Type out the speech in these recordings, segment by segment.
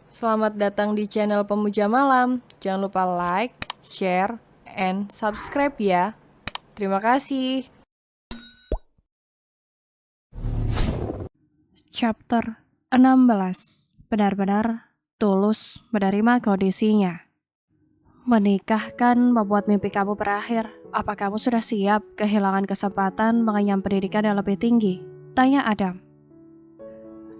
Selamat datang di channel Pemuja Malam. Jangan lupa like, share, and subscribe ya. Terima kasih. Chapter 16. Benar-benar tulus menerima kondisinya. Menikah kan membuat mimpi kamu berakhir. Apa kamu sudah siap kehilangan kesempatan mengenyam pendidikan yang lebih tinggi? Tanya Adam.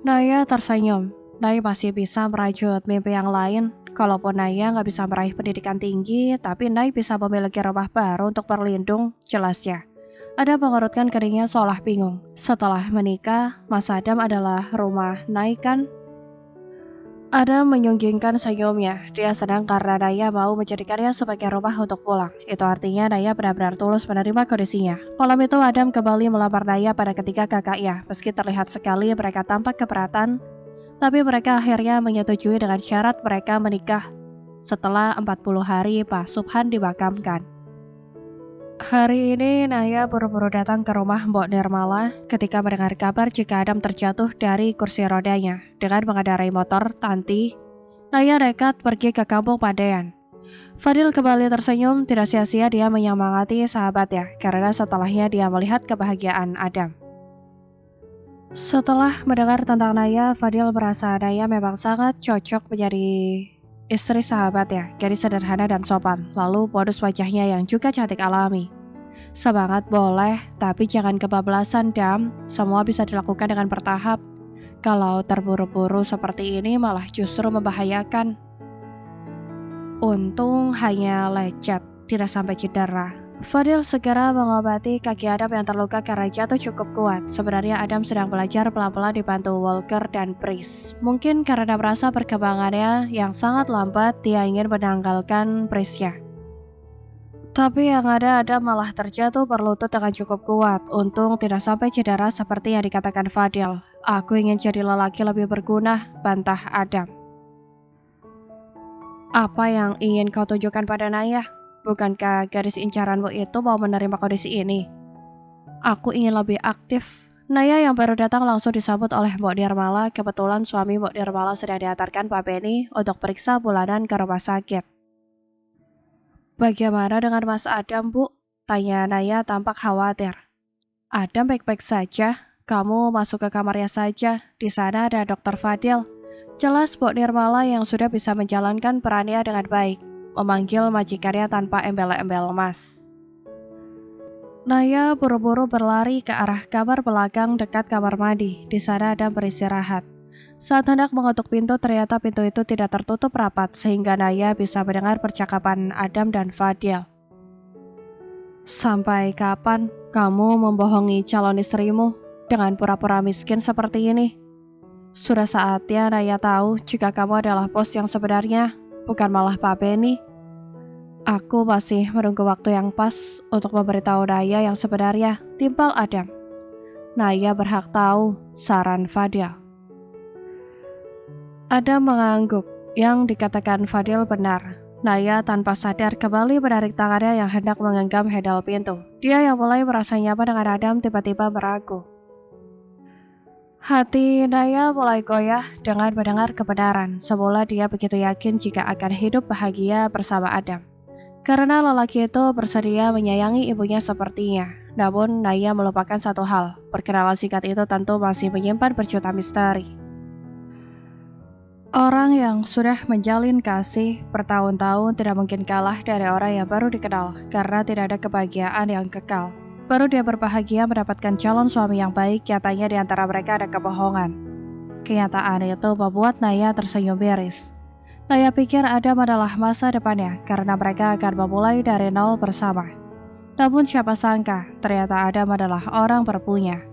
Naya tersenyum. Naya masih bisa merajut mimpi yang lain. Kalaupun Naya nggak bisa meraih pendidikan tinggi, tapi Naya bisa memiliki rumah baru untuk berlindung, jelasnya. Adam mengerutkan keningnya seolah bingung. Setelah menikah, Mas Adam adalah rumah Naya kan? Adam menyunggingkan senyumnya. Dia senang karena Naya mau menjadikannya sebagai rumah untuk pulang. Itu artinya Naya benar-benar tulus menerima kondisinya. Malam itu Adam kembali melamar Naya pada ketiga kakaknya. Meski terlihat sekali mereka tampak keberatan, tapi mereka akhirnya menyetujui dengan syarat mereka menikah setelah 40 hari Pak Subhan dimakamkan. Hari ini Naya buru-buru datang ke rumah Mbok Nirmala ketika mendengar kabar jika Adam terjatuh dari kursi rodanya. Dengan mengendarai motor Tanti, Naya nekat pergi ke kampung Pandean. Fadil kembali tersenyum, tidak sia-sia dia menyemangati sahabatnya karena setelahnya dia melihat kebahagiaan Adam. Setelah mendengar tentang Naya, Fadil merasa Naya memang sangat cocok menjadi istri sahabatnya, gadis sederhana dan sopan, lalu modus wajahnya yang juga cantik alami. Semangat boleh, tapi jangan kebablasan, Dam. Semua bisa dilakukan dengan bertahap. Kalau terburu-buru seperti ini malah justru membahayakan. Untung hanya lecet, tidak sampai cedera. Fadil segera mengobati kaki Adam yang terluka karena jatuh cukup kuat. Sebenarnya Adam sedang belajar pelan-pelan dibantu Walker dan Pris. Mungkin karena merasa perkembangannya yang sangat lambat, dia ingin menanggalkan Prisnya. Tapi yang ada Adam malah terjatuh berlutut dengan cukup kuat. Untung tidak sampai cedera seperti yang dikatakan Fadil. Aku ingin jadi lelaki lebih berguna, bantah Adam. Apa yang ingin kau tunjukkan pada Naya? Bukankah gadis incaranmu itu mau menerima kondisi ini? Aku ingin lebih aktif. Naya yang baru datang langsung disambut oleh Mbok Nirmala. Kebetulan suami Mbok Nirmala sedang diantarkan Pak Benny untuk periksa bulanan ke rumah sakit. Bagaimana dengan Mas Adam, Bu? Tanya Naya tampak khawatir. Adam baik-baik saja. Kamu masuk ke kamarnya saja. Di sana ada Dr. Fadil. Jelas Mbok Nirmala yang sudah bisa menjalankan perannya dengan baik, memanggil majikannya tanpa embel-embel emas. Naya buru-buru berlari ke arah kamar belakang dekat kamar mandi. Di sana Adam beristirahat. Saat hendak mengetuk pintu, ternyata pintu itu tidak tertutup rapat sehingga Naya bisa mendengar percakapan Adam dan Fadil. Sampai kapan kamu membohongi calon istrimu dengan pura-pura miskin seperti ini? Sudah saatnya Naya tahu jika kamu adalah bos yang sebenarnya, bukan malah Pak Benny. Aku masih menunggu waktu yang pas untuk memberitahu Naya yang sebenarnya, timpal Adam. Naya berhak tahu, saran Fadil. Adam mengangguk, yang dikatakan Fadil benar. Naya tanpa sadar kembali menarik tangannya yang hendak menggenggam handle pintu. Dia yang mulai merasa nyaman dengan Adam tiba-tiba meragu. Hati Naya mulai goyah dengan mendengar kebenaran. Semula dia begitu yakin jika akan hidup bahagia bersama Adam. Karena lelaki itu bersedia menyayangi ibunya sepertinya. Namun Naya melupakan satu hal. Perkenalan singkat itu tentu masih menyimpan berjuta misteri. Orang yang sudah menjalin kasih bertahun-tahun tidak mungkin kalah dari orang yang baru dikenal karena tidak ada kebahagiaan yang kekal. Baru dia berbahagia mendapatkan calon suami yang baik, nyatanya di antara mereka ada kebohongan. Kenyataan itu membuat Naya tersenyum miris. Naya pikir Adam adalah masa depannya karena mereka akan memulai dari nol bersama. Namun siapa sangka ternyata Adam adalah orang berpunya.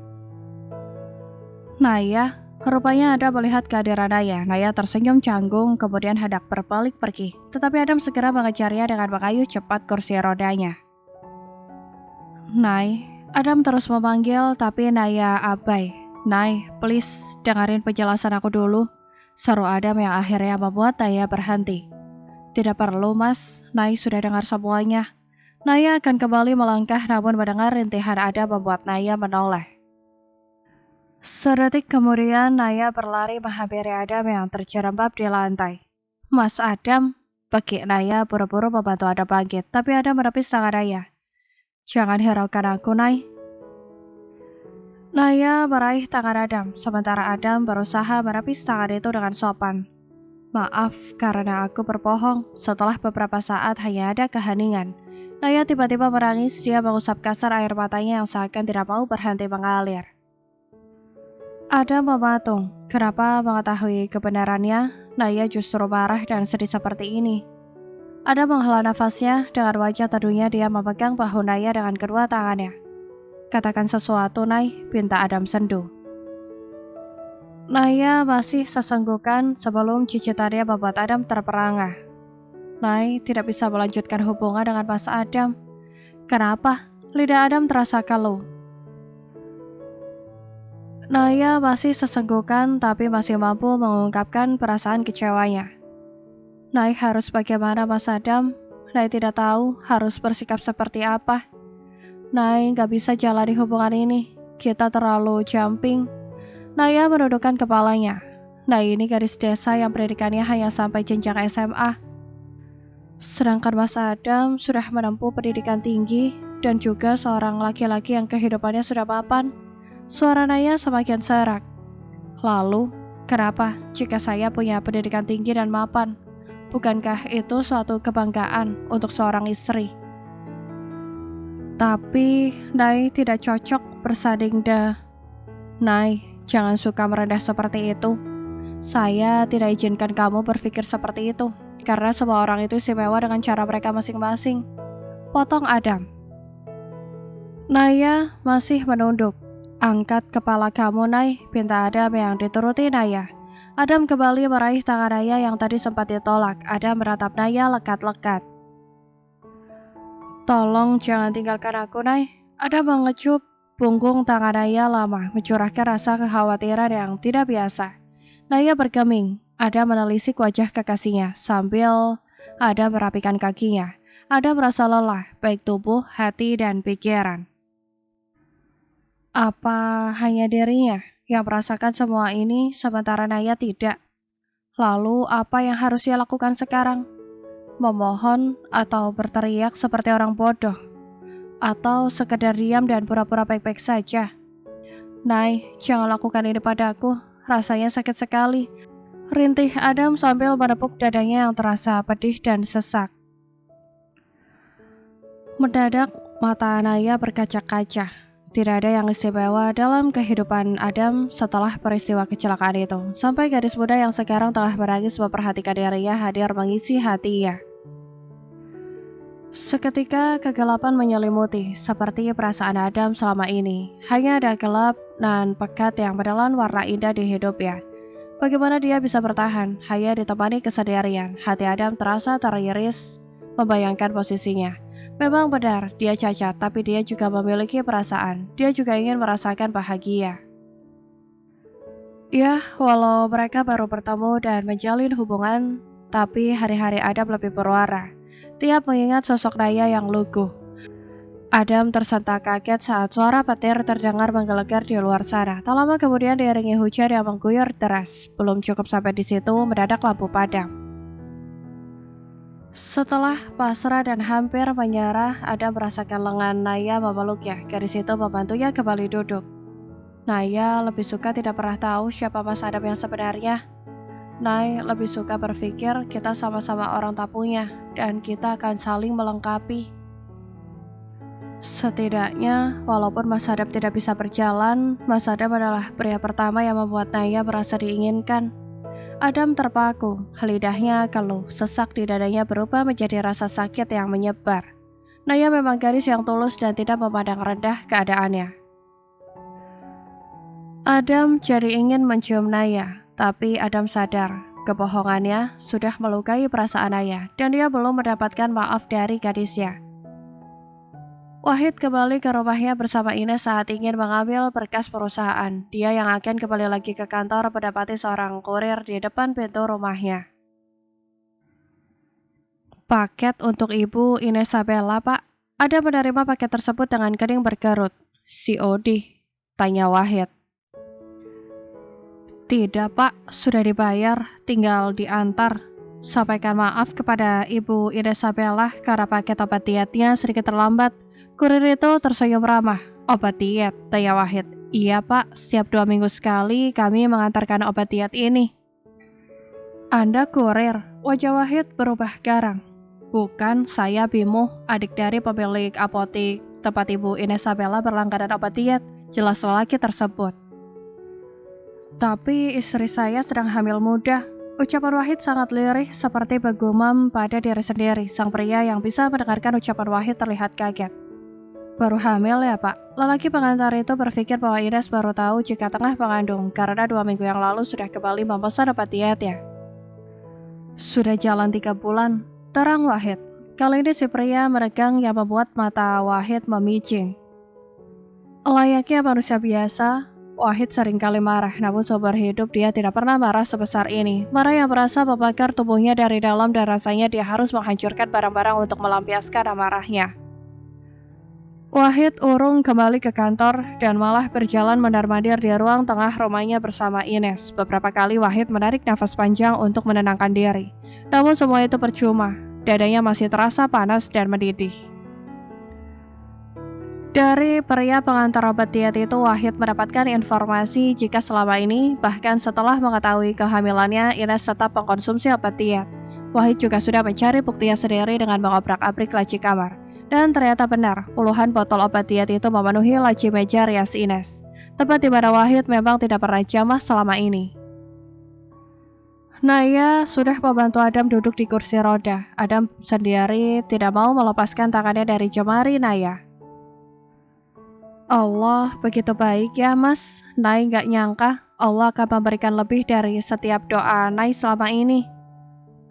Naya, rupanya Adam melihat kehadiran Naya. Naya tersenyum canggung kemudian hendak berbalik pergi. Tetapi Adam segera mengejarnya dengan mengayuh cepat kursi rodanya. Nay, Adam terus memanggil tapi Naya abai. Nay, please dengerin penjelasan aku dulu, seru Adam yang akhirnya membuat Naya berhenti. Tidak perlu mas, Nay sudah dengar semuanya. Naya akan kembali melangkah namun mendengar rintihan Adam membuat Naya menoleh. Sedetik kemudian Naya berlari menghampiri Adam yang terjerembab di lantai. Mas Adam, bekik Naya buru-buru membantu Adam bangkit, tapi Adam menepis tangan Naya. Jangan hiraukan aku, Nay. Naya meraih tangan Adam, sementara Adam berusaha menepis tangan itu dengan sopan. Maaf karena aku berbohong. Setelah beberapa saat hanya ada keheningan, Naya tiba-tiba menangis. Dia mengusap kasar air matanya yang seakan tidak mau berhenti mengalir. Adam mematung. Kenapa mengetahui kebenarannya, Naya justru marah dan sedih seperti ini. Adam menghela nafasnya. Dengan wajah teduhnya dia memegang bahu Naya dengan kedua tangannya. Katakan sesuatu, Nay, pinta Adam sendu. Naya masih sesenggukan sebelum cicitannya membuat Adam terperangah. Nay tidak bisa melanjutkan hubungan dengan Mas Adam. Kenapa? Lidah Adam terasa keluh. Naya masih sesenggukan tapi masih mampu mengungkapkan perasaan kecewanya. Nay harus bagaimana, Mas Adam? Nay tidak tahu harus bersikap seperti apa. Nay gak bisa jalani hubungan ini. Kita terlalu jumping. Naya menundukkan kepalanya. Nay ini gadis desa yang pendidikannya hanya sampai jenjang SMA. Sedangkan Mas Adam sudah menempuh pendidikan tinggi dan juga seorang laki-laki yang kehidupannya sudah mapan. Suara Naya semakin serak. Lalu, kenapa jika saya punya pendidikan tinggi dan mapan? Bukankah itu suatu kebanggaan untuk seorang istri? Tapi, Nay tidak cocok bersanding Nay, jangan suka merendah seperti itu. Saya tidak izinkan kamu berpikir seperti itu, karena semua orang itu istimewa dengan cara mereka masing-masing. Potong Adam. Naya masih menunduk. Angkat kepala kamu, Nay, pinta Adam yang dituruti Naya. Adam kembali meraih tangan Naya yang tadi sempat ditolak. Adam menatap Naya lekat-lekat. Tolong jangan tinggalkan aku, Nay. Adam mengecup punggung tangan Naya lama, mencurahkan rasa kekhawatiran yang tidak biasa. Naya bergeming. Adam menelisik wajah kekasihnya sambil Adam merapikan kakinya. Adam merasa lelah, baik tubuh, hati, dan pikiran. Apa hanya dirinya yang merasakan semua ini sementara Naya tidak? Lalu apa yang harus ia lakukan sekarang? Memohon atau berteriak seperti orang bodoh? Atau sekedar diam dan pura-pura baik-baik saja? Nay, jangan lakukan ini padaku. Rasanya sakit sekali. Rintih Adam sambil menepuk dadanya yang terasa pedih dan sesak. Mendadak mata Naya berkaca-kaca. Tidak ada yang istimewa dalam kehidupan Adam setelah peristiwa kecelakaan itu. Sampai gadis muda yang sekarang tengah menangis memperhatikan dirinya hadir mengisi hatinya. Seketika kegelapan menyelimuti, seperti perasaan Adam selama ini. Hanya ada gelap dan pekat yang menelan warna indah di hidupnya. Bagaimana dia bisa bertahan, hanya ditemani kesendirian. Hati Adam terasa teriris, membayangkan posisinya. Memang benar, dia cacat, tapi dia juga memiliki perasaan. Dia juga ingin merasakan bahagia. Ya, walau mereka baru bertemu dan menjalin hubungan, tapi hari-hari Adam lebih berwarna. Tiap mengingat sosok Naya yang lugu. Adam tersentak kaget saat suara petir terdengar menggelegar di luar sana. Tak lama kemudian diiringi hujan yang mengguyur deras. Belum cukup sampai di situ, mendadak lampu padam. Setelah pasrah dan hampir menyerah, Adam merasakan lengan Naya memeluknya. Gadis itu membantunya kembali duduk. Naya lebih suka tidak pernah tahu siapa Mas Adam yang sebenarnya. Nay lebih suka berpikir kita sama-sama orang tapunya dan kita akan saling melengkapi. Setidaknya, walaupun Mas Adam tidak bisa berjalan, Mas Adam adalah pria pertama yang membuat Naya merasa diinginkan. Adam terpaku, lidahnya keluh, sesak di dadanya berubah menjadi rasa sakit yang menyebar. Naya memang gadis yang tulus dan tidak memandang rendah keadaannya. Adam jadi ingin mencium Naya, tapi Adam sadar kebohongannya sudah melukai perasaan Naya dan dia belum mendapatkan maaf dari gadisnya. Wahid kembali ke rumahnya bersama Ines saat ingin mengambil berkas perusahaan. Dia yang akan kembali lagi ke kantor mendapati seorang kurir di depan pintu rumahnya. Paket untuk Ibu Inesabella, Pak. Ada menerima paket tersebut dengan kening berkerut. COD, tanya Wahid. Tidak pak, sudah dibayar, tinggal diantar. Sampaikan maaf kepada Ibu Isabella karena paket obat dietnya sedikit terlambat. Kurir itu tersenyum ramah. Obat diet, tanya Wahid. Iya pak, setiap 2 minggu sekali kami mengantarkan obat diet ini. Anda kurir, wajah Wahid berubah garang. Bukan, saya Bimo, adik dari pemilik apotik tempat Ibu Isabella berlangganan obat diet. Jelas lelaki tersebut. Tapi istri saya sedang hamil muda. Ucapan Wahid sangat lirih seperti bergumam pada diri sendiri. Sang pria yang bisa mendengarkan ucapan Wahid terlihat kaget. Baru hamil ya pak? Lelaki pengantar itu berpikir bahwa Ines baru tahu jika tengah mengandung karena 2 minggu yang lalu sudah kembali memesan obat dietnya. Sudah jalan 3 bulan, terang Wahid. Kali ini si pria meregang yang membuat mata Wahid memicing. Layaknya manusia biasa, Wahid seringkali marah, namun seumur hidup dia tidak pernah marah sebesar ini. Marah yang berasa membakar tubuhnya dari dalam dan rasanya dia harus menghancurkan barang-barang untuk melampiaskan amarahnya. Wahid urung kembali ke kantor dan malah berjalan mondar-mandir di ruang tengah rumahnya bersama Ines. Beberapa kali Wahid menarik nafas panjang untuk menenangkan diri. Namun semua itu percuma, dadanya masih terasa panas dan mendidih. Dari pria pengantar obat diet itu, Wahid mendapatkan informasi jika selama ini, bahkan setelah mengetahui kehamilannya, Ines tetap mengkonsumsi obat diet. Wahid juga sudah mencari buktinya sendiri dengan mengobrak-abrik laci kamar. Dan ternyata benar, puluhan botol obat diet itu memenuhi laci meja rias Ines. Tempat di mana Wahid memang tidak pernah jamah selama ini. Naya sudah membantu Adam duduk di kursi roda. Adam sendiri tidak mau melepaskan tangannya dari jemari Naya. Allah begitu baik ya mas. Nai gak nyangka Allah akan memberikan lebih dari setiap doa Nai selama ini.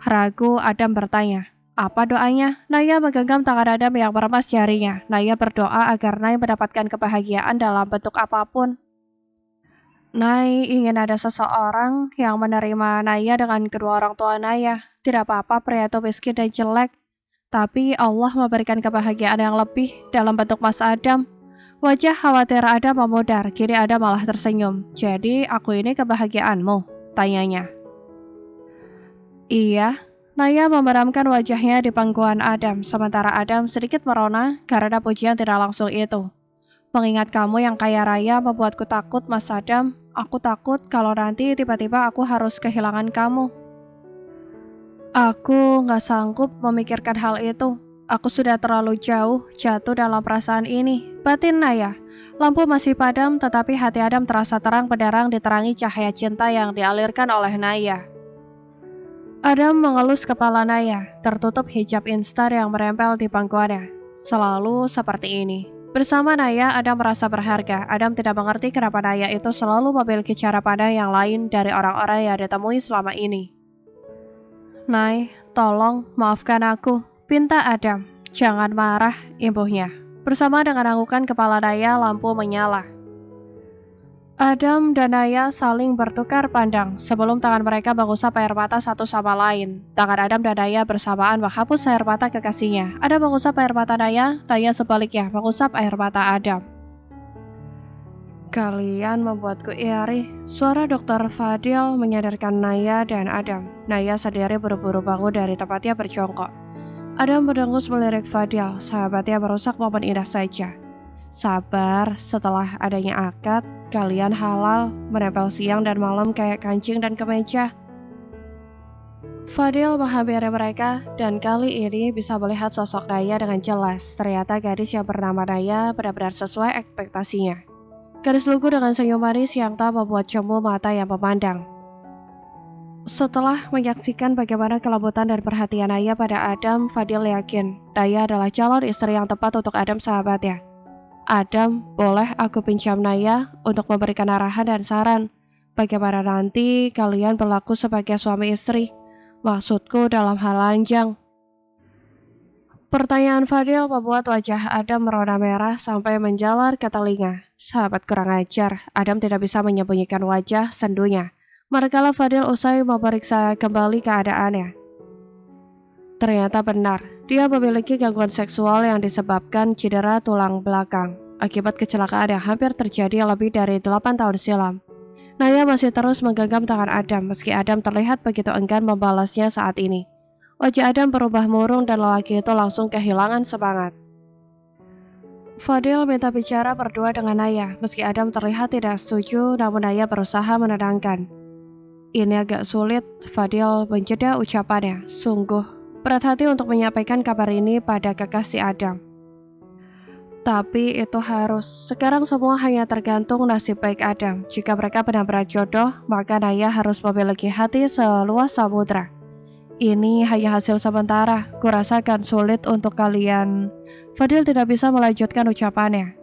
Ragu Adam bertanya. Apa doanya? Naya menggenggam tangan Adam yang meremas jarinya. Naya berdoa agar Nai mendapatkan kebahagiaan dalam bentuk apapun. Nai ingin ada seseorang yang menerima Naya dengan kedua orang tua Naya. Tidak apa-apa pria itu miskin dan jelek. Tapi Allah memberikan kebahagiaan yang lebih dalam bentuk Mas Adam. Wajah khawatir Adam memudar, kini Adam malah tersenyum. Jadi aku ini kebahagiaanmu? Tanyanya. Iya. Naya memeramkan wajahnya di pangkuan Adam, sementara Adam sedikit merona karena pujian tidak langsung itu. Mengingat kamu yang kaya raya membuatku takut, Mas Adam. Aku takut kalau nanti tiba-tiba aku harus kehilangan kamu. Aku gak sanggup memikirkan hal itu. Aku sudah terlalu jauh jatuh dalam perasaan ini. Batin Naya. Lampu masih padam, tetapi hati Adam terasa terang benderang diterangi cahaya cinta yang dialirkan oleh Naya. Adam mengelus kepala Naya, tertutup hijab instar yang menempel di pangkuannya. Selalu seperti ini. Bersama Naya, Adam merasa berharga. Adam tidak mengerti kenapa Naya itu selalu memiliki cara pandang yang lain dari orang-orang yang ditemui selama ini. Nay, tolong maafkan aku, pinta Adam. Jangan marah, imbuhnya. Bersama dengan anggukan kepala Naya, lampu menyala. Adam dan Naya saling bertukar pandang sebelum tangan mereka mengusap air mata satu sama lain. Tangan Adam dan Naya bersamaan menghapus air mata kekasihnya. Adam mengusap air mata Naya, Naya sebaliknya mengusap air mata Adam. Kalian membuatku iri. Suara Dr. Fadil menyadarkan Naya dan Adam. Naya sendiri buru-buru bangun dari tempatnya berjongkok. Adam mendengus melirik Fadil, sahabatnya merusak momen indah saja. Sabar, setelah adanya akad, kalian halal, menempel siang dan malam kayak kancing dan kemeja. Fadil menghampiri mereka dan kali ini bisa melihat sosok Naya dengan jelas. Ternyata gadis yang bernama Naya benar-benar sesuai ekspektasinya. Gadis lugu dengan senyum manis yang tak membuat cemu mata yang memandang. Setelah menyaksikan bagaimana kelembutan dan perhatian Naya pada Adam, Fadil yakin Naya adalah calon istri yang tepat untuk Adam sahabatnya. Adam, boleh aku pinjam Naya untuk memberikan arahan dan saran. Bagaimana nanti kalian berlaku sebagai suami istri? Maksudku dalam hal lanjang. Pertanyaan Fadil membuat wajah Adam merona merah sampai menjalar ke telinga. Sahabat kurang ajar, Adam tidak bisa menyembunyikan wajah sendunya. Manakala Fadil usai memeriksa kembali keadaannya. Ternyata benar, dia memiliki gangguan seksual yang disebabkan cedera tulang belakang akibat kecelakaan yang hampir terjadi lebih dari 8 tahun silam. Naya masih terus menggenggam tangan Adam meski Adam terlihat begitu enggan membalasnya saat ini. Wajah Adam berubah murung dan lelaki itu langsung kehilangan semangat. Fadil minta bicara berdua dengan Naya meski Adam terlihat tidak setuju, namun Naya berusaha menenangkan. Ini agak sulit, Fadil menjeda ucapannya. Sungguh berat hati untuk menyampaikan kabar ini pada kekasih Adam. Tapi itu harus. Sekarang semua hanya tergantung nasib baik Adam. Jika mereka benar-benar jodoh, maka Naya harus memiliki hati seluas samudra. Ini hanya hasil sementara. Kurasakan sulit untuk kalian. Fadil tidak bisa melanjutkan ucapannya.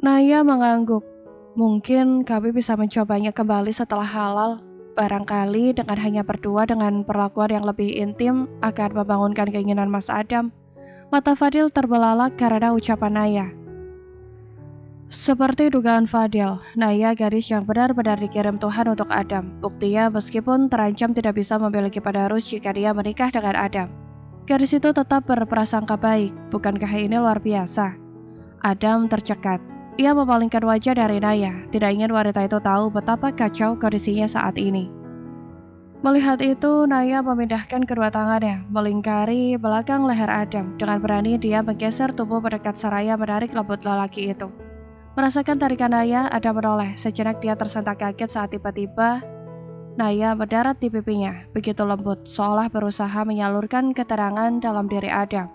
Naya mengangguk. Mungkin kami bisa mencobanya kembali setelah halal. Barangkali dengan hanya berdua dengan perlakuan yang lebih intim akan membangunkan keinginan Mas Adam. Mata Fadil terbelalak karena ucapan Naya. Seperti dugaan Fadil, Naya gadis yang benar-benar dikirim Tuhan untuk Adam. Buktinya meskipun terancam tidak bisa memiliki penerus jika dia menikah dengan Adam. Gadis itu tetap berprasangka baik. Bukankah ini luar biasa? Adam tercekat. Ia memalingkan wajah dari Naya, tidak ingin wanita itu tahu betapa kacau kondisinya saat ini. Melihat itu, Naya memindahkan kedua tangannya, melingkari belakang leher Adam. Dengan berani dia menggeser tubuh mendekat seraya menarik lembut lelaki itu. Merasakan tarikan Naya, Adam menoleh. Sejenak dia tersentak kaget saat tiba-tiba Naya mendarat di pipinya, begitu lembut, seolah berusaha menyalurkan keterangan dalam diri Adam.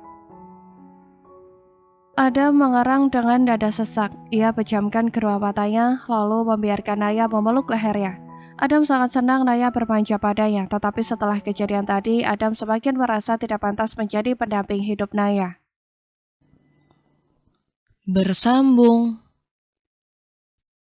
Adam mengerang dengan dada sesak. Ia pejamkan kedua matanya, lalu membiarkan Naya memeluk lehernya. Adam sangat senang Naya bermanja padanya, tetapi setelah kejadian tadi, Adam semakin merasa tidak pantas menjadi pendamping hidup Naya. Bersambung.